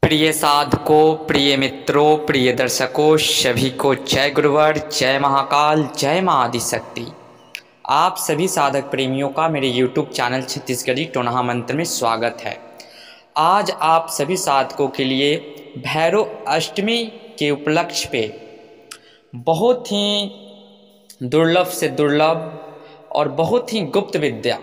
प्रिय साधकों, प्रिय मित्रों, प्रिय दर्शकों, सभी को जय गुरुवर, जय महाकाल, जय माँ आदिशक्ति। आप सभी साधक प्रेमियों का मेरे YouTube चैनल छत्तीसगढ़ी टोनहा मंत्र में स्वागत है। आज आप सभी साधकों के लिए भैरव अष्टमी के उपलक्ष्य पे बहुत ही दुर्लभ से दुर्लभ और बहुत ही गुप्त विद्या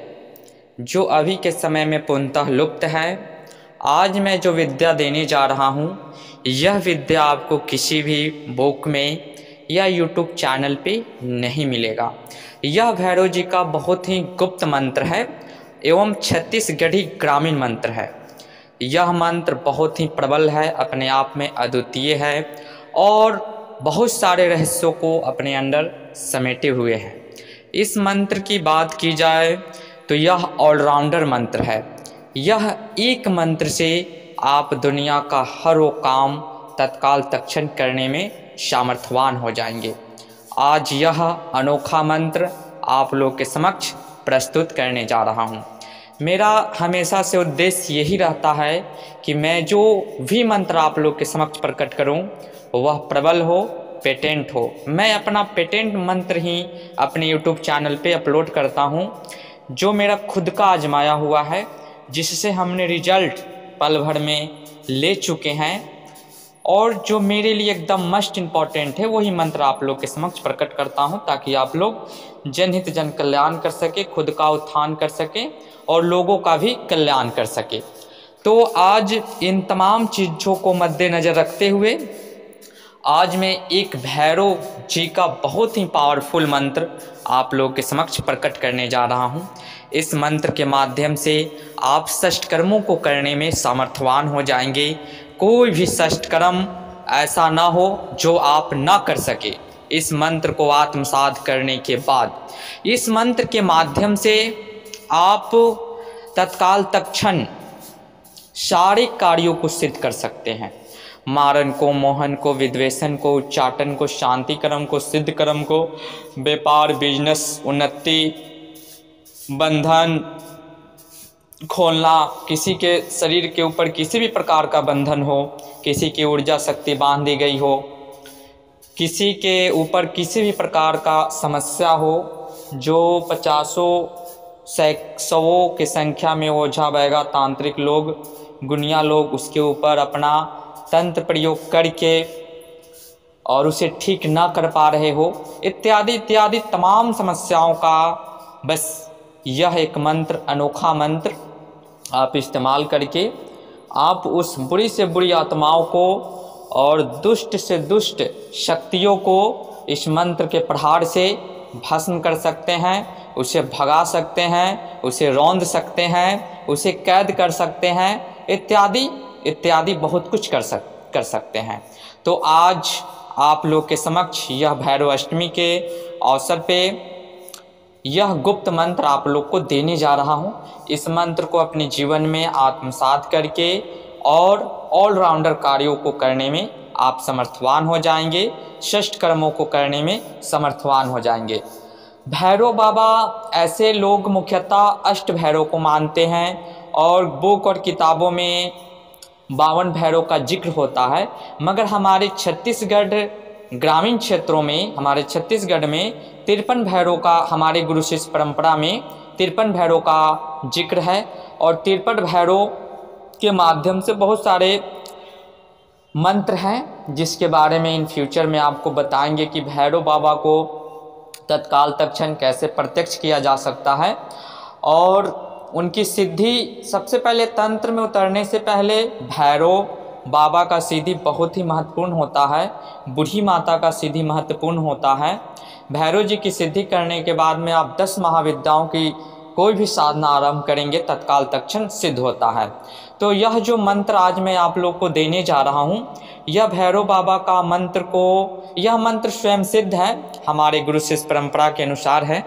जो अभी के समय में पूर्णतः लुप्त है, आज मैं जो विद्या देने जा रहा हूँ, यह विद्या आपको किसी भी बुक में या YouTube चैनल पे नहीं मिलेगा। यह भैरव जी का बहुत ही गुप्त मंत्र है एवं छत्तीसगढ़ी ग्रामीण मंत्र है। यह मंत्र बहुत ही प्रबल है, अपने आप में अद्वितीय है और बहुत सारे रहस्यों को अपने अंदर समेटे हुए है। इस मंत्र की बात की जाए तो यह ऑलराउंडर मंत्र है। यह एक मंत्र से आप दुनिया का हर वो काम तत्काल तत्क्षण करने में सामर्थ्यवान हो जाएंगे। आज यह अनोखा मंत्र आप लोग के समक्ष प्रस्तुत करने जा रहा हूँ। मेरा हमेशा से उद्देश्य यही रहता है कि मैं जो भी मंत्र आप लोग के समक्ष प्रकट करूँ वह प्रबल हो, पेटेंट हो। मैं अपना पेटेंट मंत्र ही अपने YouTube चैनल पे अपलोड करता हूँ, जो मेरा खुद का आजमाया हुआ है, जिससे हमने रिजल्ट पल भर में ले चुके हैं और जो मेरे लिए एकदम मस्ट इम्पॉर्टेंट है वही मंत्र आप लोग के समक्ष प्रकट करता हूं, ताकि आप लोग जनहित जन कल्याण कर सके, खुद का उत्थान कर सके और लोगों का भी कल्याण कर सके। तो आज इन तमाम चीज़ों को मद्देनज़र रखते हुए आज मैं एक भैरव जी का बहुत ही पावरफुल मंत्र आप लोग के समक्ष प्रकट करने जा रहा हूं। इस मंत्र के माध्यम से आप षष्ठ कर्मों को करने में सामर्थ्यवान हो जाएंगे। कोई भी षष्ठ कर्म ऐसा ना हो जो आप ना कर सके। इस मंत्र को आत्मसात करने के बाद इस मंत्र के माध्यम से आप तत्काल तत्क्षण सारे कार्यों को सिद्ध कर सकते हैं। मारन को, मोहन को, विद्वेषण को, उच्चाटन को, शांति कर्म को, सिद्ध कर्म को, व्यापार, बिजनेस, उन्नति, बंधन खोलना, किसी के शरीर के ऊपर किसी भी प्रकार का बंधन हो, किसी की ऊर्जा शक्ति बांध दी गई हो, किसी के ऊपर किसी भी प्रकार का समस्या हो, जो 50-100 की संख्या में ओझा बैगा तांत्रिक लोग, गुनिया लोग उसके ऊपर अपना तंत्र प्रयोग करके और उसे ठीक ना कर पा रहे हो, इत्यादि इत्यादि तमाम समस्याओं का बस यह एक मंत्र, अनोखा मंत्र आप इस्तेमाल करके आप उस बुरी से बुरी आत्माओं को और दुष्ट से दुष्ट शक्तियों को इस मंत्र के प्रहार से भस्म कर सकते हैं, उसे भगा सकते हैं, उसे रौंद सकते हैं, उसे कैद कर सकते हैं, इत्यादि इत्यादि बहुत कुछ कर सकते हैं। तो आज आप लोग के समक्ष यह भैरव अष्टमी के अवसर पे यह गुप्त मंत्र आप लोग को देने जा रहा हूँ। इस मंत्र को अपने जीवन में आत्मसात करके और ऑलराउंडर कार्यों को करने में आप समर्थवान हो जाएंगे, षष्ठ कर्मों को करने में समर्थवान हो जाएंगे। भैरव बाबा ऐसे लोग मुख्यतः अष्ट भैरव को मानते हैं और बुक और किताबों में 52 भैरव का जिक्र होता है, मगर हमारे छत्तीसगढ़ ग्रामीण क्षेत्रों में, हमारे छत्तीसगढ़ में 53 भैरव का, हमारे गुरु शिष्य परंपरा में 53 भैरव का जिक्र है और 53 भैरव के माध्यम से बहुत सारे मंत्र हैं, जिसके बारे में इन फ्यूचर में आपको बताएंगे कि भैरव बाबा को तत्काल तत्क्षण कैसे प्रत्यक्ष किया जा सकता है और उनकी सिद्धि। सबसे पहले तंत्र में उतरने से पहले भैरव बाबा का सिद्धि बहुत ही महत्वपूर्ण होता है, बूढ़ी माता का सिद्धि महत्वपूर्ण होता है। भैरव जी की सिद्धि करने के बाद में आप 10 महाविद्याओं की कोई भी साधना आरंभ करेंगे तत्काल तत्क्षण सिद्ध होता है। तो यह जो मंत्र आज मैं आप लोग को देने जा रहा हूँ, यह भैरव बाबा का मंत्र को, यह मंत्र स्वयं सिद्ध है, हमारे गुरु शिष्य परंपरा के अनुसार है।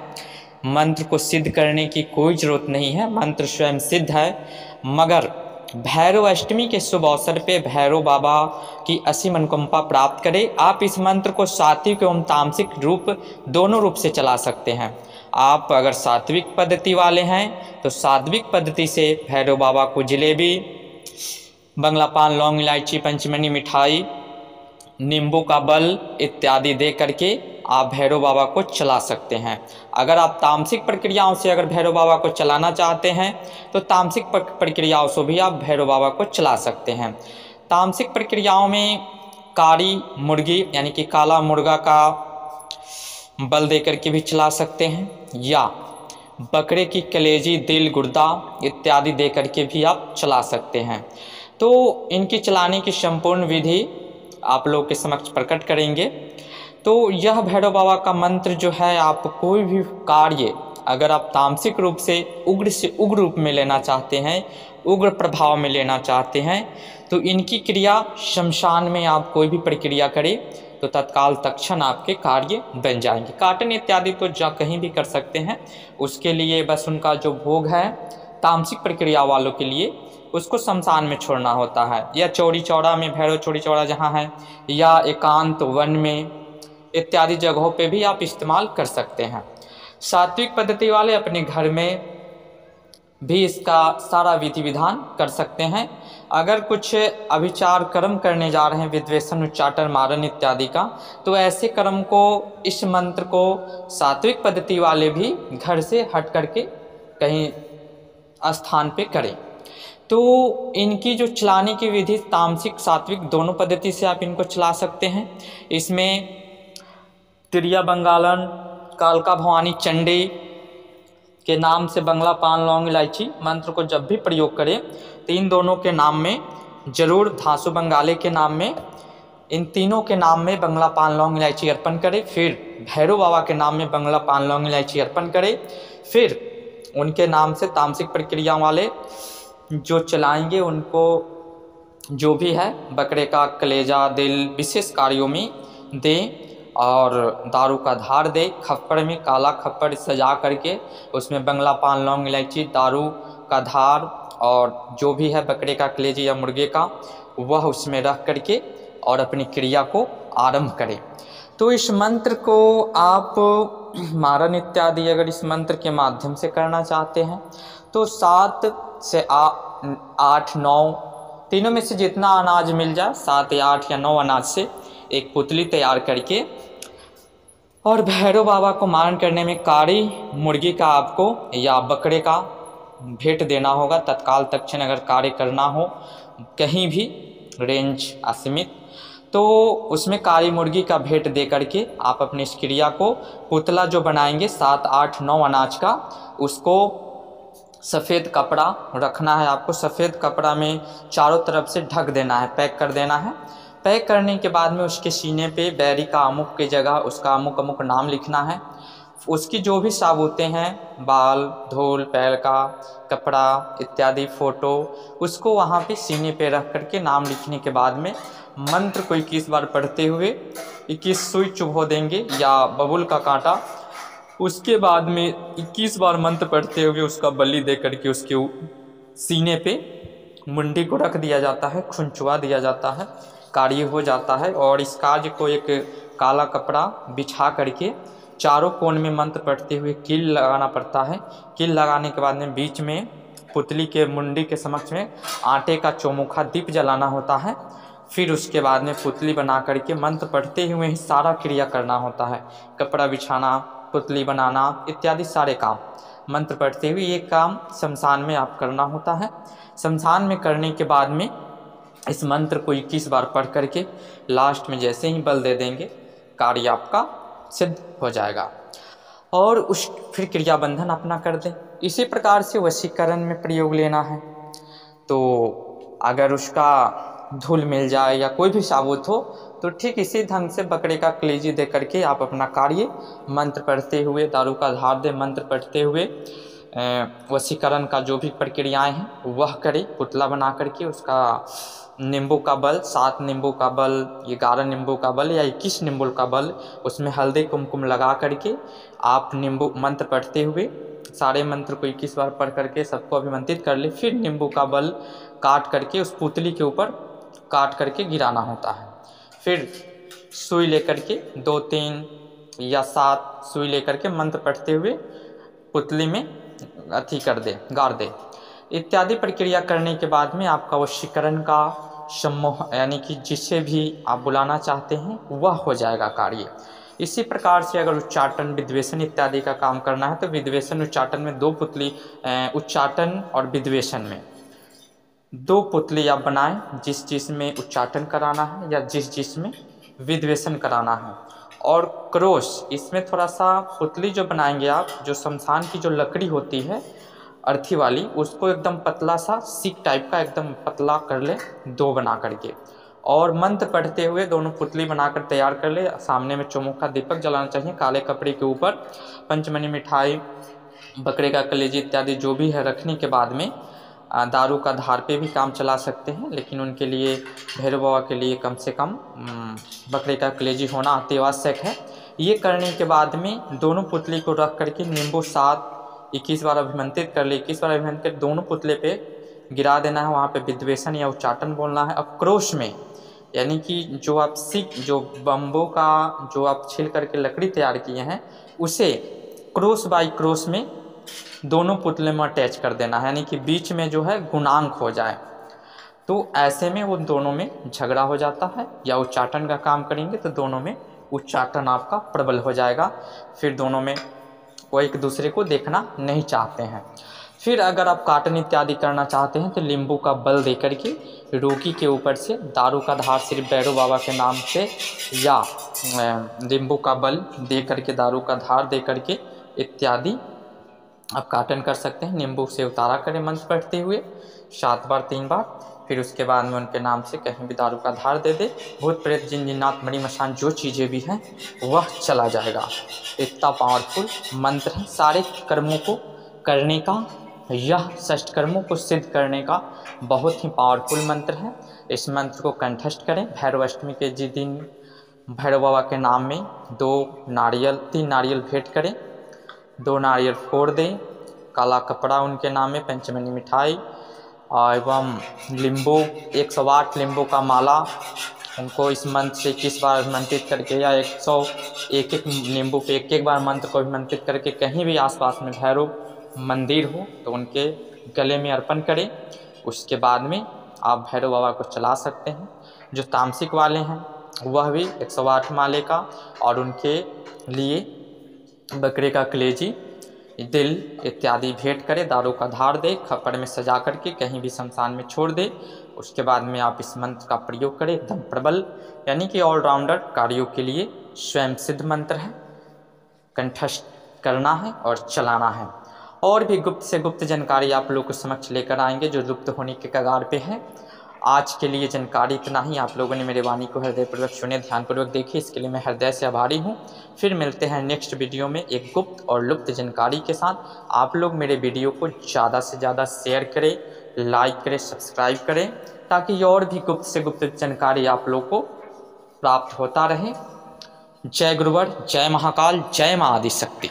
मंत्र को सिद्ध करने की कोई ज़रूरत नहीं है, मंत्र स्वयं सिद्ध है। मगर भैरव अष्टमी के शुभ अवसर पे भैरव बाबा की असीम अनुकंपा प्राप्त करें। आप इस मंत्र को सात्विक एवं तामसिक रूप दोनों रूप से चला सकते हैं। आप अगर सात्विक पद्धति वाले हैं तो सात्विक पद्धति से भैरव बाबा को जलेबी, बंगला पान, लौंग, इलायची, पंचमनी, मिठाई, नींबू का बल इत्यादि दे करके आप भैरव बाबा को चला सकते हैं। अगर आप तामसिक प्रक्रियाओं से अगर भैरव बाबा को चलाना चाहते हैं तो तामसिक प्रक्रियाओं से भी आप भैरव बाबा को चला सकते हैं। तामसिक प्रक्रियाओं में कारी मुर्गी यानी कि काला मुर्गा का बल दे करके भी चला सकते हैं, या बकरे की कलेजी, दिल, गुर्दा इत्यादि दे करके भी आप चला सकते हैं। तो इनकी चलाने की संपूर्ण विधि आप लोग के समक्ष प्रकट करेंगे। तो यह भैरव बाबा का मंत्र जो है, आप कोई भी कार्य अगर आप तामसिक रूप से उग्र रूप में लेना चाहते हैं, उग्र प्रभाव में लेना चाहते हैं, तो इनकी क्रिया शमशान में आप कोई भी प्रक्रिया करें तो तत्काल तत्क्षण आपके कार्य बन जाएंगे। काटन इत्यादि तो कहीं भी कर सकते हैं, उसके लिए बस उनका जो भोग है तामसिक प्रक्रिया वालों के लिए उसको शमशान में छोड़ना होता है, या चौरी चौरा में, भैरव चौरी चौरा जहाँ है, या एकांत वन में इत्यादि जगहों पे भी आप इस्तेमाल कर सकते हैं। सात्विक पद्धति वाले अपने घर में भी इसका सारा विधि विधान कर सकते हैं। अगर कुछ अभिचार कर्म करने जा रहे हैं, विद्वेषण, उच्चाटन, मारण इत्यादि का, तो ऐसे कर्म को, इस मंत्र को सात्विक पद्धति वाले भी घर से हट करके कहीं स्थान पे करें। तो इनकी जो चलाने की विधि तामसिक सात्विक दोनों पद्धति से आप इनको चला सकते हैं। इसमें त्रिया बंगालन, कालका भवानी चंडी के नाम से बंगला पान, लौंग, इलायची मंत्र को जब भी प्रयोग करें तो इन दोनों के नाम में जरूर, धासु बंगाले के नाम में, इन तीनों के नाम में बंगला पान, लौंग, इलायची अर्पण करें। फिर भैरव बाबा के नाम में बंगला पान, लौंग, इलायची अर्पण करें। फिर उनके नाम से तामसिक प्रक्रिया वाले जो चलाएंगे उनको जो भी है बकरे का कलेजा, दिल विशेष कार्यों में दें, और दारू का धार दे, खप्पड़ में काला खप्पड़ सजा करके उसमें बंगला पान, लौंग, इलायची, दारू का धार और जो भी है बकरे का कलेजी या मुर्गे का, वह उसमें रख करके और अपनी क्रिया को आरंभ करें। तो इस मंत्र को आप मारण इत्यादि अगर इस मंत्र के माध्यम से करना चाहते हैं तो 7 से 8, 9 तीनों में से जितना अनाज मिल जाए, 7 या 8 या 9 अनाज से एक पुतली तैयार करके, और भैरव बाबा को मारण करने में कारी मुर्गी का आपको या बकरे का भेंट देना होगा। तत्काल तत्क्षण अगर कार्य करना हो कहीं भी, रेंज असीमित, तो उसमें कारी मुर्गी का भेंट दे करके आप अपनी इस क्रिया को, पुतला जो बनाएंगे 7, 8, 9 अनाज का, उसको सफ़ेद कपड़ा रखना है आपको। सफ़ेद कपड़ा में चारों तरफ से ढक देना है, पैक कर देना है। पैक करने के बाद में उसके सीने पे बैरी का अमुक की जगह उसका अमुक अमुक नाम लिखना है। उसकी जो भी साबुतें हैं, बाल, धूल, पैर का कपड़ा इत्यादि, फ़ोटो, उसको वहाँ पे सीने पे रख करके नाम लिखने के बाद में मंत्र को 21 बार पढ़ते हुए 21 सुई चुभो देंगे या बबुल का कांटा। उसके बाद में 21 बार मंत्र पढ़ते हुए उसका बलि दे करके उसके सीने पे मुंडी को रख दिया जाता है, खुंचवा दिया जाता है, कार्य हो जाता है। और इस कार्य को एक काला कपड़ा बिछा करके चारों कोण में मंत्र पढ़ते हुए कील लगाना पड़ता है। कील लगाने के बाद में बीच में पुतली के मुंडी के समक्ष में आटे का चौमुखा दीप जलाना होता है। फिर उसके बाद में पुतली बना करके मंत्र पढ़ते हुए ही सारा क्रिया करना होता है। कपड़ा बिछाना, पुतली बनाना इत्यादि सारे काम मंत्र पढ़ते हुए ये काम शमशान में आप करना होता है। शमशान में करने के बाद में इस मंत्र को 21 बार पढ़ करके लास्ट में जैसे ही बल दे देंगे, कार्य आपका सिद्ध हो जाएगा और उस फिर क्रिया बंधन अपना कर दें। इसी प्रकार से वशीकरण में प्रयोग लेना है। तो अगर उसका धूल मिल जाए या कोई भी साबुत हो तो ठीक इसी ढंग से बकरे का कलेजी दे करके आप अपना कार्य मंत्र पढ़ते हुए, दारू का धार दे मंत्र पढ़ते हुए वशीकरण का जो भी प्रक्रियाएं हैं वह करें। पुतला बना करके उसका नींबू का बल, 7 नींबू का बल, 11 नींबू का बल या 21 नींबू का बल, उसमें हल्दी कुमकुम लगा करके आप नींबू मंत्र पढ़ते हुए सारे मंत्र को 21 बार पढ़ करके सबको अभिमंत्रित कर ले। फिर नींबू का बल काट करके उस पुतली के ऊपर काट करके गिराना होता है। फिर सुई लेकर के 2, 3 या 7 सुई लेकर के मंत्र पढ़ते हुए पुतली में अथी कर दे, गाड़ दे। इत्यादि प्रक्रिया करने के बाद में आपका वशीकरण का सम्मोह यानी कि जिसे भी आप बुलाना चाहते हैं वह हो जाएगा कार्य। इसी प्रकार से अगर उच्चाटन विद्वेषण इत्यादि का काम करना है तो विद्वेषण उच्चाटन में दो पुतली उच्चाटन और विद्वेषण में दो पुतली आप बनाएं, जिस में उच्चाटन कराना है या जिस में विद्वेषण कराना है। और क्रोश, इसमें थोड़ा सा पुतली जो बनाएंगे आप, जो शमशान की जो लकड़ी होती है अर्थी वाली, उसको एकदम पतला सा सीक टाइप का एकदम पतला कर ले, दो बना करके, और मंत्र पढ़ते हुए दोनों पुतली बनाकर तैयार कर ले। सामने में चौमुखा दीपक जलाना चाहिए, काले कपड़े के ऊपर पंचमनी मिठाई, बकरे का कलेजी इत्यादि जो भी है रखने के बाद में दारू का धार पे भी काम चला सकते हैं, लेकिन उनके लिए भैरव बाबा के लिए कम से कम बकरे का कलेजी होना अत्यावश्यक है। ये करने के बाद में दोनों पुतली को रख करके नींबू 21 बार अभिमंत्रित कर ले। 21 बार अभिमंत्रित दोनों पुतले पे गिरा देना है, वहाँ पे विद्वेषण या उच्चाटन बोलना है। अब क्रोश में यानी कि जो आप जो बम्बो का जो आप छील करके लकड़ी तैयार किए हैं उसे क्रोश बाई क्रोश में दोनों पुतले में अटैच कर देना है, यानी कि बीच में जो है गुणांक हो जाए। तो ऐसे में वो दोनों में झगड़ा हो जाता है, या उच्चाटन का काम करेंगे तो दोनों में उच्चाटन आपका प्रबल हो जाएगा, फिर दोनों में वो एक दूसरे को देखना नहीं चाहते हैं। फिर अगर आप काटन इत्यादि करना चाहते हैं तो नींबू का बल दे करके रोगी के ऊपर से दारू का धार सिर्फ भैरव बाबा के नाम से, या नींबू का बल दे करके दारू का धार दे करके इत्यादि आप काटन कर सकते हैं। नींबू से उतारा करें मंत्र पढ़ते हुए 7 बार 3 बार, फिर उसके बाद में उनके नाम से कहीं भी दारू का धार दे दे। भूत प्रेत जिन जिन्नात मणि मशान जो चीज़ें भी हैं वह चला जाएगा। इतना पावरफुल मंत्र है। सारे कर्मों को करने का, यह षष्ठ कर्मों को सिद्ध करने का बहुत ही पावरफुल मंत्र है। इस मंत्र को कंठस्थ करें। भैरव अष्टमी के जिस दिन भैरव बाबा के नाम में 3 नारियल भेंट करें, 2 नारियल फोड़ दें, काला कपड़ा उनके नाम में, पंचमनी मिठाई एवं नींबू 108 नींबू का माला उनको इस मंत्र से 21 बार अभिमंत्रित करके, या 101 नींबू पे 1 बार मंत्र को अभिमंत्रित करके कहीं भी आसपास में भैरव मंदिर हो तो उनके गले में अर्पण करें। उसके बाद में आप भैरव बाबा को चला सकते हैं। जो तामसिक वाले हैं वह भी 108 माले का, और उनके लिए बकरे का कलेजी, दिल इत्यादि भेंट करे, दारू का धार दे, खपड़ में सजा करके कहीं भी शमशान में छोड़ दे। उसके बाद में आप इस मंत्र का प्रयोग करें। एकदम प्रबल यानी कि ऑलराउंडर कार्यों के लिए स्वयं सिद्ध मंत्र है, कंठस्थ करना है और चलाना है। और भी गुप्त से गुप्त जानकारी आप लोगों को समक्ष लेकर आएंगे जो लुप्त होने के कगार पे है। आज के लिए जानकारी इतना ही। आप लोगों ने मेरे वाणी को हृदयपूर्वक सुने, ध्यानपूर्वक देखिए, इसके लिए मैं हृदय से आभारी हूँ। फिर मिलते हैं नेक्स्ट वीडियो में एक गुप्त और लुप्त जानकारी के साथ। आप लोग मेरे वीडियो को ज़्यादा से ज़्यादा शेयर करें, लाइक करें, सब्सक्राइब करें, ताकि और भी गुप्त से गुप्त जानकारी आप लोग को प्राप्त होता रहे। जय गुरुवर, जय महाकाल, जय माँ आदिशक्ति।